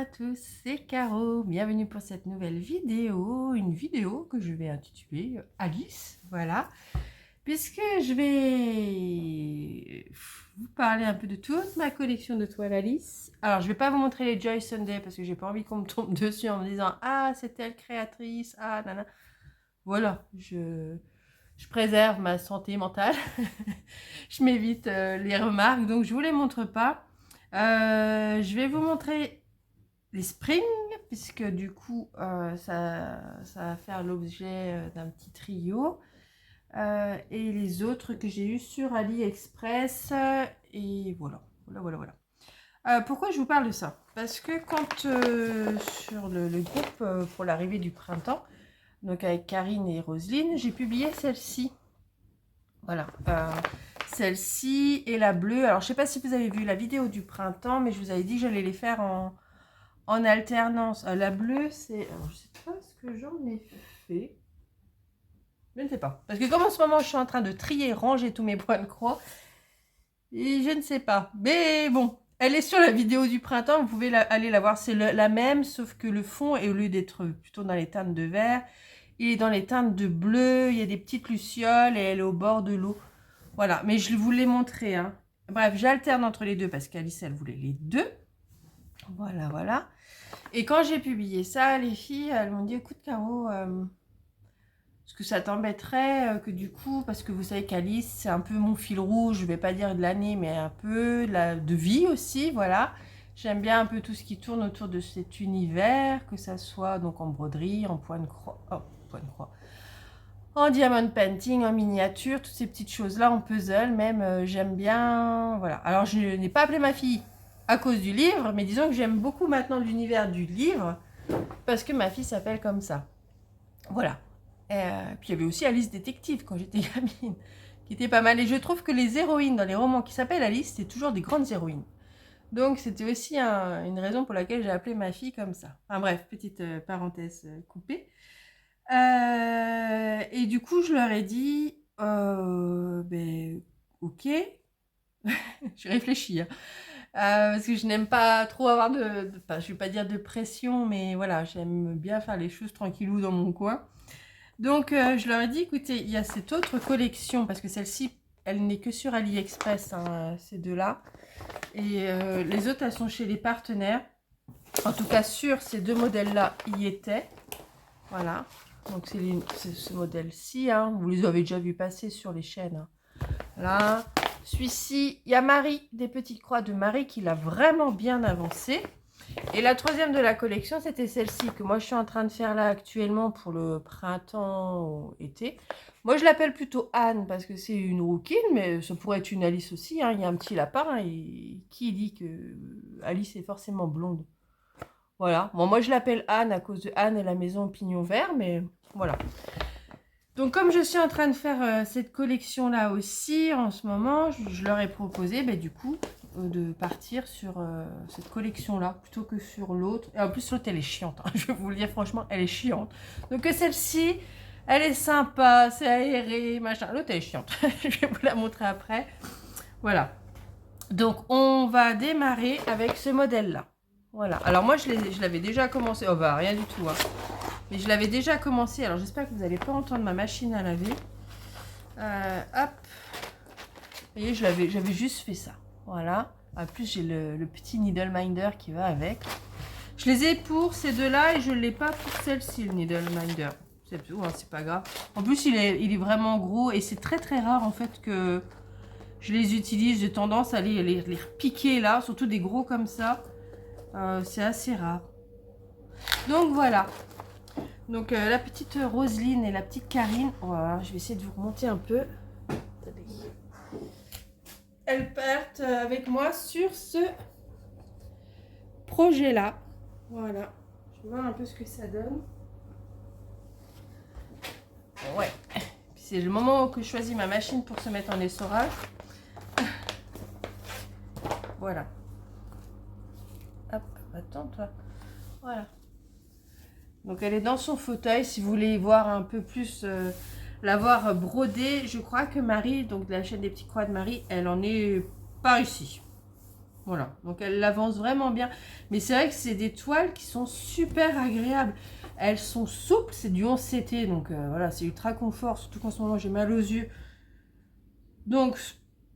à tous, c'est Caro, bienvenue pour cette nouvelle vidéo, une vidéo que je vais intituler Alice, voilà, puisque je vais vous parler un peu de toute ma collection de toiles Alice. Alors je vais pas vous montrer les Joy Sunday parce que j'ai pas envie qu'on me tombe dessus en me disant ah c'est telle créatrice, ah nana, voilà, je préserve ma santé mentale, je m'évite les remarques, donc je vous les montre pas. Je vais vous montrer les springs, puisque du coup, ça va faire l'objet d'un petit trio. Et les autres que j'ai eu sur AliExpress. Et voilà, voilà. Pourquoi je vous parle de ça? Parce que quand sur le groupe pour l'arrivée du printemps, donc avec Karine et Roselyne, j'ai publié celle-ci. Voilà, celle-ci et la bleue. Alors, je sais pas si vous avez vu la vidéo du printemps, mais je vous avais dit que j'allais les faire en alternance. La bleue, c'est... Alors, je sais pas ce que j'en ai fait. Je ne sais pas. Parce que comme en ce moment, je suis en train de trier, ranger tous mes points de croix, et je ne sais pas. Mais bon, elle est sur la vidéo du printemps, vous pouvez aller la voir. C'est la même, sauf que le fond, au lieu d'être plutôt dans les teintes de vert, il est dans les teintes de bleu, il y a des petites lucioles et elle est au bord de l'eau. Voilà, mais je vous l'ai montré. Hein. Bref, j'alterne entre les deux parce qu'Alice, elle voulait les deux. Voilà. Et quand j'ai publié ça, les filles, elles m'ont dit, écoute Caro, est-ce que ça t'embêterait que du coup, parce que vous savez qu'Alice, c'est un peu mon fil rouge, je vais pas dire de l'année, mais un peu de vie aussi, voilà. J'aime bien un peu tout ce qui tourne autour de cet univers, que ça soit donc en broderie, en point de croix, en diamond painting, en miniature, toutes ces petites choses-là, en puzzle même, j'aime bien, voilà. Alors, je n'ai pas appelé ma fille à cause du livre, mais disons que j'aime beaucoup maintenant l'univers du livre, parce que ma fille s'appelle comme ça. Voilà. Puis il y avait aussi Alice Détective, quand j'étais gamine, qui était pas mal. Et je trouve que les héroïnes dans les romans qui s'appellent Alice, c'est toujours des grandes héroïnes. Donc, c'était aussi une raison pour laquelle j'ai appelé ma fille comme ça. Enfin bref, petite parenthèse coupée. Et du coup, je leur ai dit, ben, ok, je réfléchis, hein. Parce que je n'aime pas trop avoir enfin, je vais pas dire de pression, mais voilà, j'aime bien faire les choses tranquillou dans mon coin. Donc, je leur ai dit, écoutez, il y a cette autre collection, parce que celle-ci, elle n'est que sur AliExpress, hein, ces deux-là. Et les autres, elles sont chez les partenaires. En tout cas, sur ces deux modèles-là, y étaient. Voilà. Donc c'est ce modèle-ci, hein. Vous les avez déjà vus passer sur les chaînes. Hein. Là, celui-ci, il y a Marie, des petites croix de Marie qui l'a vraiment bien avancé. Et la troisième de la collection, c'était celle-ci que moi je suis en train de faire là actuellement pour le printemps-été. Moi je l'appelle plutôt Anne parce que c'est une rouquine, mais ça pourrait être une Alice aussi. Hein. Il y a un petit lapin, hein, et qui dit que Alice est forcément blonde? Voilà. Bon, moi, je l'appelle Anne à cause de Anne et la maison au pignon vert, mais voilà. Donc, comme je suis en train de faire cette collection-là aussi, en ce moment, je leur ai proposé, du coup, de partir sur cette collection-là, plutôt que sur l'autre. Et en plus, l'autre, elle est chiante. Hein. Je vais vous le dire, franchement, elle est chiante. Donc, celle-ci, elle est sympa, c'est aéré, machin. L'autre, elle est chiante. Je vais vous la montrer après. Voilà. Donc, on va démarrer avec ce modèle-là. Voilà. Alors moi, je l'avais déjà commencé. Oh bah, rien du tout. Hein. Mais je l'avais déjà commencé. Alors, j'espère que vous n'allez pas entendre ma machine à laver. Hop. Vous voyez, j'avais juste fait ça. Voilà. En plus, j'ai le petit Needle Minder qui va avec. Je les ai pour ces deux-là et je ne l'ai pas pour celle-ci, le Needle Minder. C'est tout, hein, c'est pas grave. En plus, il est vraiment gros et c'est très très rare en fait que je les utilise. J'ai tendance à les repiquer là, surtout des gros comme ça. C'est assez rare. Donc voilà. Donc la petite Roselyne et la petite Karine. Voilà, je vais essayer de vous remonter un peu. Elles partent avec moi sur ce projet-là. Voilà. Je vais voir un peu ce que ça donne. Ouais. C'est le moment que je choisis ma machine pour se mettre en essorage. Voilà. Hop, attends toi. Voilà. Donc elle est dans son fauteuil. Si vous voulez voir un peu plus, la voir brodée, je crois que Marie, donc de la chaîne des petites croix de Marie, elle en est par ici. Voilà, donc elle l'avance vraiment bien. Mais c'est vrai que c'est des toiles qui sont super agréables. Elles sont souples, c'est du 11CT, donc voilà, c'est ultra confort, surtout qu'en ce moment j'ai mal aux yeux. Donc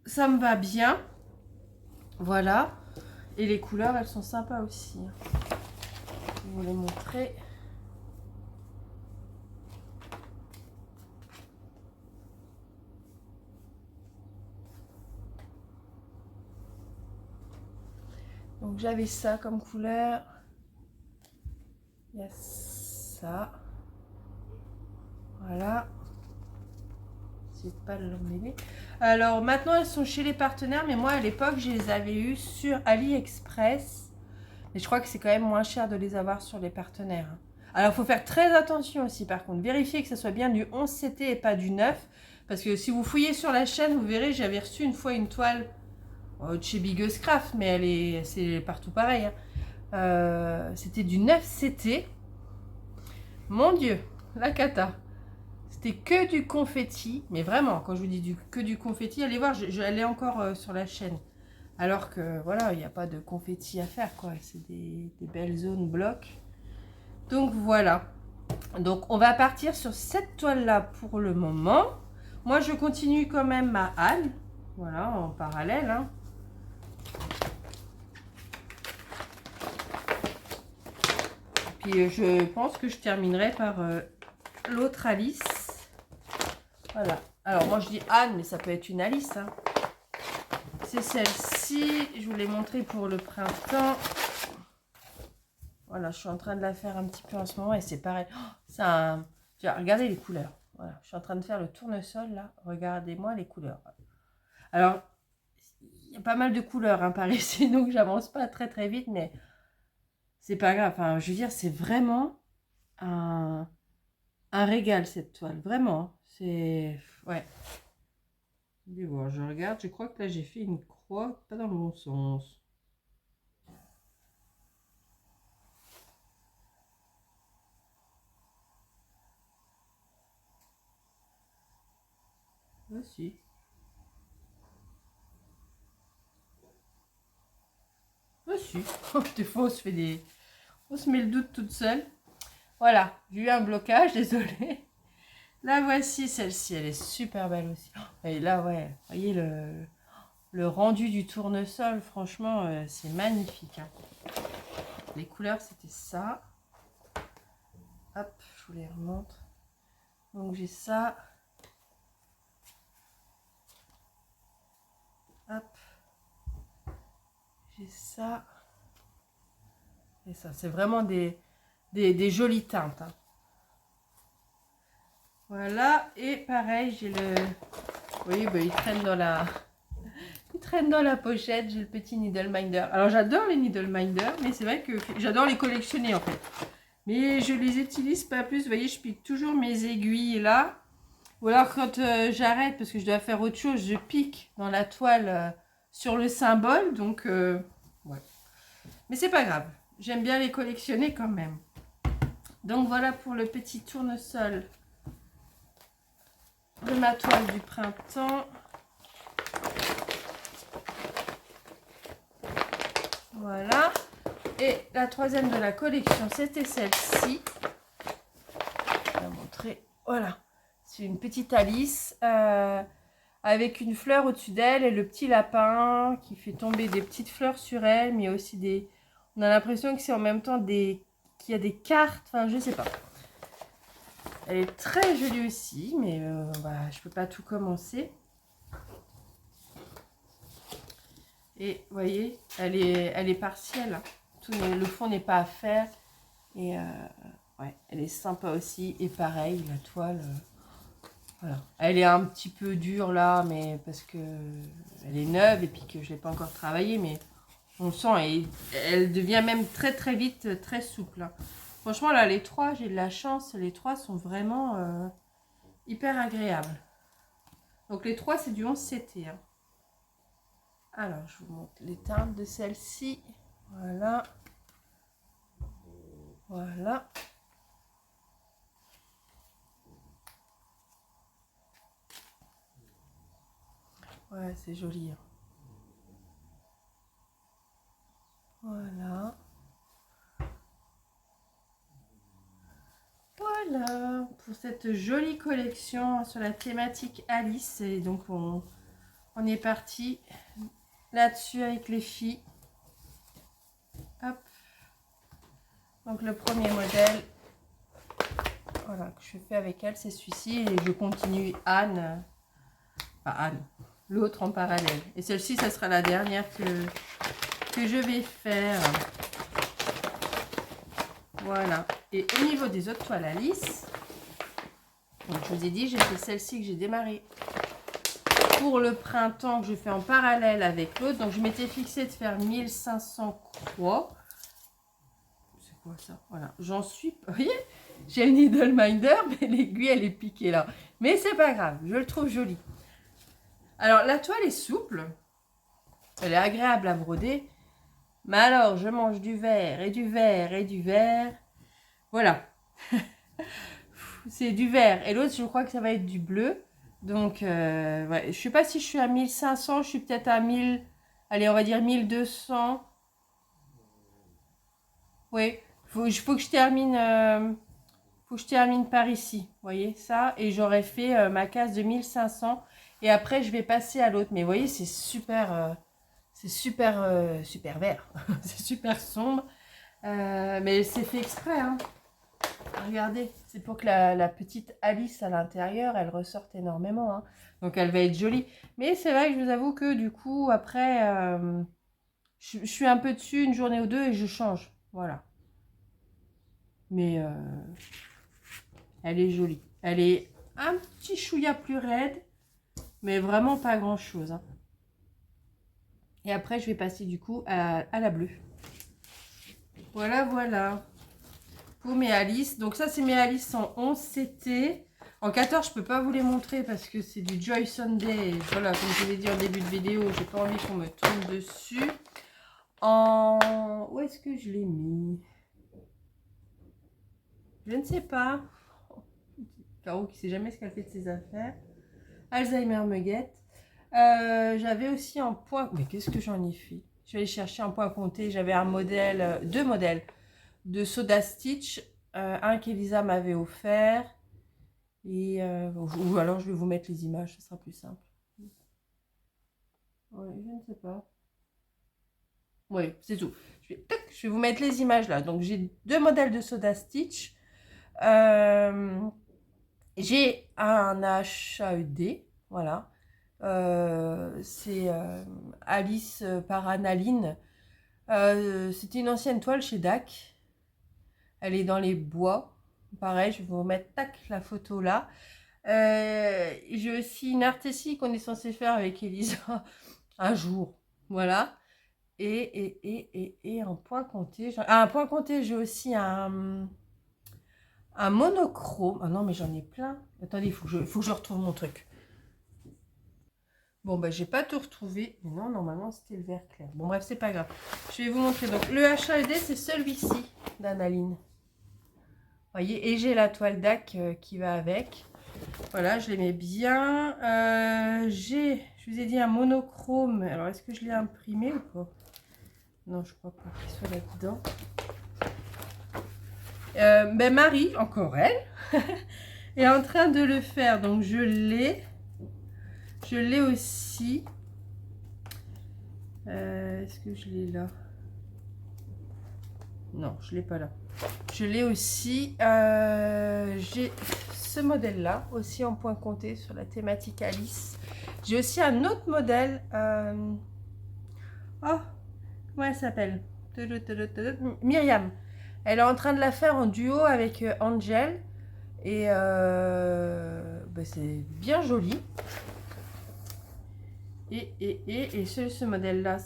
ça me va bien. Voilà. Et les couleurs, elles sont sympas aussi. Je vais vous les montrer. Donc j'avais ça comme couleur. Il y a ça. Voilà. C'est pas le mêler. Alors maintenant elles sont chez les partenaires, mais moi à l'époque je les avais eues sur AliExpress. Mais je crois que c'est quand même moins cher de les avoir sur les partenaires. Alors il faut faire très attention aussi par contre. Vérifiez que ce soit bien du 11CT et pas du 9. Parce que si vous fouillez sur la chaîne, vous verrez, j'avais reçu une fois une toile de chez Biggest Craft, mais c'est partout pareil. Hein. C'était du 9CT. Mon Dieu, la cata. C'était que du confetti, mais vraiment, quand je vous dis que du confetti, allez voir, elle est encore sur la chaîne. Alors que, voilà, il n'y a pas de confetti à faire, quoi. C'est des belles zones blocs. Donc, voilà. Donc, on va partir sur cette toile-là pour le moment. Moi, je continue quand même ma halle. Voilà, en parallèle, hein. Puis, je pense que je terminerai par l'autre Alice. Voilà. Alors, moi, je dis Anne, mais ça peut être une Alice, hein. C'est celle-ci. Je vous l'ai montré pour le printemps. Voilà, je suis en train de la faire un petit peu en ce moment et c'est pareil. Oh, regardez les couleurs. Voilà, je suis en train de faire le tournesol là. Regardez-moi les couleurs. Alors, il y a pas mal de couleurs hein, par ici, donc j'avance pas très très vite, mais c'est pas grave. Enfin, je veux dire, c'est vraiment un régal cette toile. Vraiment. C'est. Ouais. Je vais voir, je regarde. Je crois que là j'ai fait une croix, pas dans le bon sens. Ah si. Ah si. Des fois on se fait des. On se met le doute toute seule. Voilà, j'ai eu un blocage, désolé. La voici, celle-ci, elle est super belle aussi. Et là, ouais, vous voyez le rendu du tournesol, franchement, c'est magnifique. Hein. Les couleurs, c'était ça. Hop, je vous les remontre. Donc j'ai ça. Hop. J'ai ça. Et ça, c'est vraiment des jolies teintes. Hein. Voilà, et pareil, j'ai le... Oui, bah, il traîne dans la... Il traîne dans la pochette, j'ai le petit needle minder. Alors j'adore les needle minder, mais c'est vrai que j'adore les collectionner en fait. Mais je les utilise pas plus, vous voyez, je pique toujours mes aiguilles là. Ou alors quand j'arrête parce que je dois faire autre chose, je pique dans la toile sur le symbole. Donc, ouais. Mais c'est pas grave, j'aime bien les collectionner quand même. Donc voilà pour le petit tournesol de ma toile du printemps. Voilà. Et la troisième de la collection, c'était celle-ci. Je vais la montrer. Voilà. C'est une petite Alice avec une fleur au-dessus d'elle et le petit lapin qui fait tomber des petites fleurs sur elle, mais aussi des... On a l'impression que c'est en même temps qu'il y a des cartes. Enfin, je sais pas. Elle est très jolie aussi, mais je peux pas tout commencer. Et vous voyez, elle est partielle. Le fond n'est pas à faire. Et ouais, elle est sympa aussi. Et pareil, la toile, voilà. Elle est un petit peu dure là, mais parce que elle est neuve et puis que je ne l'ai pas encore travaillée. Mais on le sent et elle devient même très très vite très souple. Hein. Franchement, là, les trois, j'ai de la chance. Les trois sont vraiment hyper agréables. Donc les trois, c'est du 11CT. Hein. Alors, je vous montre les teintes de celle-ci. Voilà. Voilà. Ouais, c'est joli. Hein. voilà pour cette jolie collection sur la thématique Alice. Et donc on est parti là-dessus avec les filles. Hop. Donc le premier modèle, voilà, que je fais avec elle, c'est celui-ci. Et je continue Anne, enfin Anne, l'autre en parallèle. Et celle-ci, ça sera la dernière que je vais faire. Voilà. Et au niveau des autres toiles Alice, donc je vous ai dit, j'ai fait celle-ci que j'ai démarré pour le printemps, que je fais en parallèle avec l'autre. Donc je m'étais fixé de faire 1500 croix. C'est quoi ça? Voilà, j'en suis... Vous voyez, j'ai le needle minder, mais l'aiguille, elle est piquée là. Mais c'est pas grave, je le trouve joli. Alors, la toile est souple. Elle est agréable à broder. Mais alors, je mange du vert et du vert et du vert. Voilà. C'est du vert. Et l'autre, je crois que ça va être du bleu. Donc, ouais. Je ne sais pas si je suis à 1500. Je suis peut-être à 1000. Allez, on va dire 1200. Oui. Faut que je termine... faut que je termine par ici. Vous voyez ça? Et j'aurais fait ma case de 1500. Et après, je vais passer à l'autre. Mais vous voyez, c'est super... super vert. C'est super sombre. Mais c'est fait exprès, hein. Regardez, c'est pour que la petite Alice à l'intérieur, elle ressorte énormément, hein. Donc elle va être jolie. Mais c'est vrai que je vous avoue que du coup, après, je suis un peu dessus une journée ou deux et je change. Voilà. Mais elle est jolie. Elle est un petit chouïa plus raide, mais vraiment pas grand chose, hein. Et après, je vais passer du coup à la bleue. Voilà, voilà. Pour mes Alice. Donc ça, c'est mes Alice en 11 CT. En 14, je peux pas vous les montrer parce que c'est du Joy Sunday. Voilà, comme je l'ai dit en début de vidéo, j'ai pas envie qu'on me tombe dessus. En... Où est-ce que je l'ai mis? Je ne sais pas. Caro qui sait jamais ce qu'elle fait de ses affaires. Alzheimer me guette. J'avais aussi un point... Mais qu'est-ce que j'en ai fait? Je vais aller chercher un point compté. J'avais un modèle, deux modèles de Soda Stitch. Un qu'Elisa m'avait offert. Et ou alors je vais vous mettre les images, ce sera plus simple. Oui, je ne sais pas. Oui, c'est tout. Je vais vous mettre les images là. Donc j'ai deux modèles de Soda Stitch. J'ai un HAED, voilà. C'est Alice par Annaline. C'était une ancienne toile chez DAC. Elle est dans les bois. Pareil, je vais vous mettre tac, la photo là. J'ai aussi une artésie qu'on est censé faire avec Elisa un jour. Voilà. Et en point compté. Un point compté, j'ai aussi un monochrome. Ah non, mais j'en ai plein. Attendez, il faut que je retrouve mon truc. Bon, bah, j'ai pas tout retrouvé. Mais non, normalement, c'était le vert clair. Bon, bref, c'est pas grave. Je vais vous montrer. Donc, le HAED, c'est celui-ci d'Annaline. Voyez, et j'ai la toile DAC qui va avec. Voilà, je les mets bien. Je vous ai dit un monochrome. Alors, est-ce que je l'ai imprimé ou pas? Non, je crois pas qu'il soit là-dedans. Ben Marie, encore elle, est en train de le faire. Donc, je l'ai. Je l'ai aussi. Est-ce que je l'ai là? Non, je ne l'ai pas là. Je l'ai aussi. J'ai ce modèle-là, aussi en point compté sur la thématique Alice. J'ai aussi un autre modèle. Oh, comment elle s'appelle? Myriam. Elle est en train de la faire en duo avec Angel. Et ben c'est bien joli. Et ce modèle-là.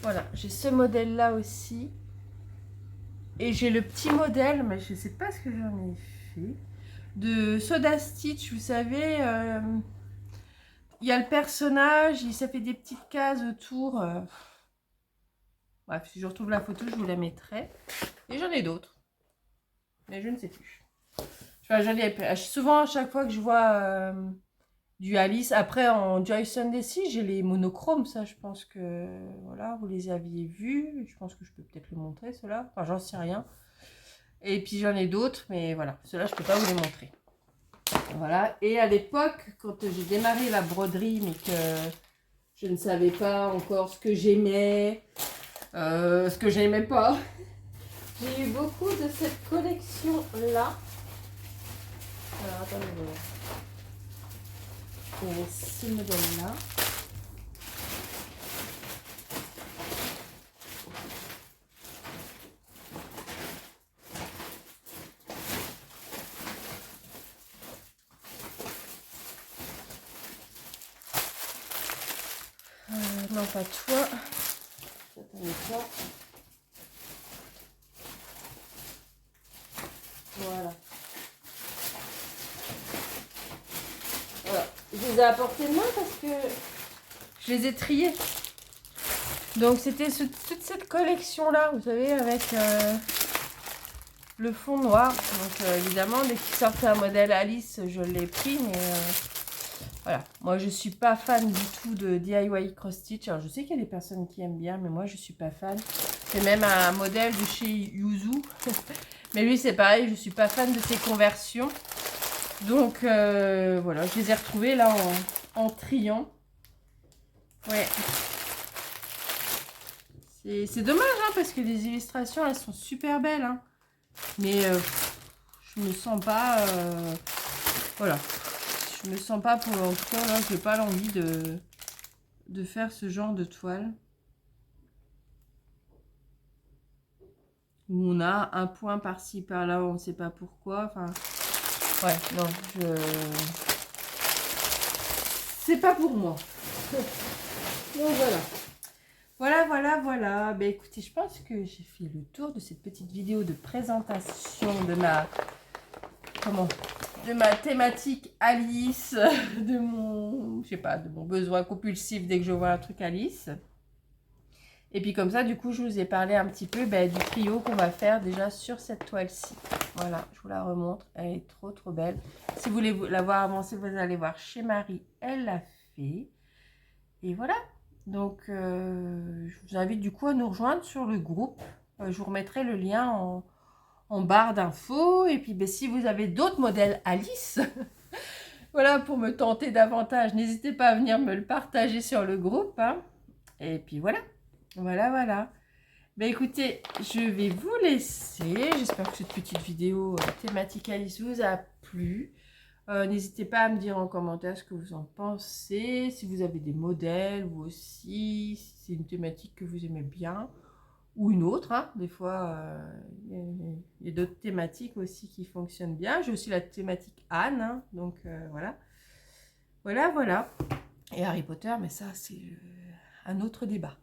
Voilà, j'ai ce modèle-là aussi. Et j'ai le petit modèle, mais je ne sais pas ce que j'en ai fait. De Soda Stitch, vous savez. Il y a le personnage, ça fait des petites cases autour. Bref, si je retrouve la photo, je vous la mettrai. Et j'en ai d'autres. Mais je ne sais plus. Enfin, j'en ai souvent, à chaque fois que je vois du Alice. Après, en Joy Sunday, si, j'ai les monochromes. Ça, je pense que... Voilà, vous les aviez vus. Je pense que je peux peut-être le montrer, cela. Enfin, j'en sais rien. Et puis j'en ai d'autres, mais voilà, ceux-là je peux pas vous les montrer. Voilà, et à l'époque, quand j'ai démarré la broderie, mais que je ne savais pas encore ce que j'aimais, ce que j'aimais pas, j'ai eu beaucoup de cette collection-là. Alors attendez, il y avait ce modèle-là. Non, pas toi. Attendez, toi. Voilà. Voilà. Je les ai apportés de main parce que je les ai triés. Donc c'était toute cette collection-là, vous savez, avec le fond noir. Donc évidemment, dès qu'il sortait un modèle Alice, je l'ai pris, mais voilà. Moi, je suis pas fan du tout de DIY cross-stitch. Alors, je sais qu'il y a des personnes qui aiment bien, mais moi, je suis pas fan. C'est même un modèle de chez Yuzu. Mais lui, c'est pareil, je suis pas fan de ses conversions. Donc, voilà, je les ai retrouvés là en triant. Ouais. C'est dommage, hein, parce que les illustrations, elles sont super belles. Hein. Mais je me sens pas... voilà. Je me sens pas pour... En tout cas, là, j'ai pas l'envie de faire ce genre de toile. Où on a un point par-ci, par-là, on ne sait pas pourquoi. Enfin, ouais, non, c'est pas pour moi. Donc voilà. Voilà. Ben écoutez, je pense que j'ai fait le tour de cette petite vidéo de présentation de ma thématique Alice, de mon, je sais pas, de mon besoin compulsif dès que je vois un truc Alice. Et puis comme ça, du coup, je vous ai parlé un petit peu du trio qu'on va faire déjà sur cette toile-ci. Voilà, je vous la remontre. Elle est trop belle. Si vous voulez la voir avancée, vous allez voir chez Marie, elle l'a fait. Et voilà. Donc, je vous invite du coup à nous rejoindre sur le groupe. Je vous remettrai le lien en barre d'infos. Et puis, si vous avez d'autres modèles Alice, voilà, pour me tenter davantage, n'hésitez pas à venir me le partager sur le groupe. Hein. Et puis voilà. Voilà. Écoutez, je vais vous laisser. J'espère que cette petite vidéo thématique Alice vous a plu. N'hésitez pas à me dire en commentaire ce que vous en pensez, si vous avez des modèles ou aussi, si c'est une thématique que vous aimez bien, ou une autre. Hein. Des fois, il y a d'autres thématiques aussi qui fonctionnent bien. J'ai aussi la thématique Anne, hein, donc voilà. Voilà. Et Harry Potter, mais ça, c'est un autre débat.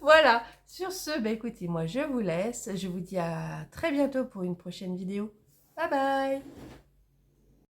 Voilà, sur ce, écoutez, moi je vous laisse. Je vous dis à très bientôt pour une prochaine vidéo. Bye bye!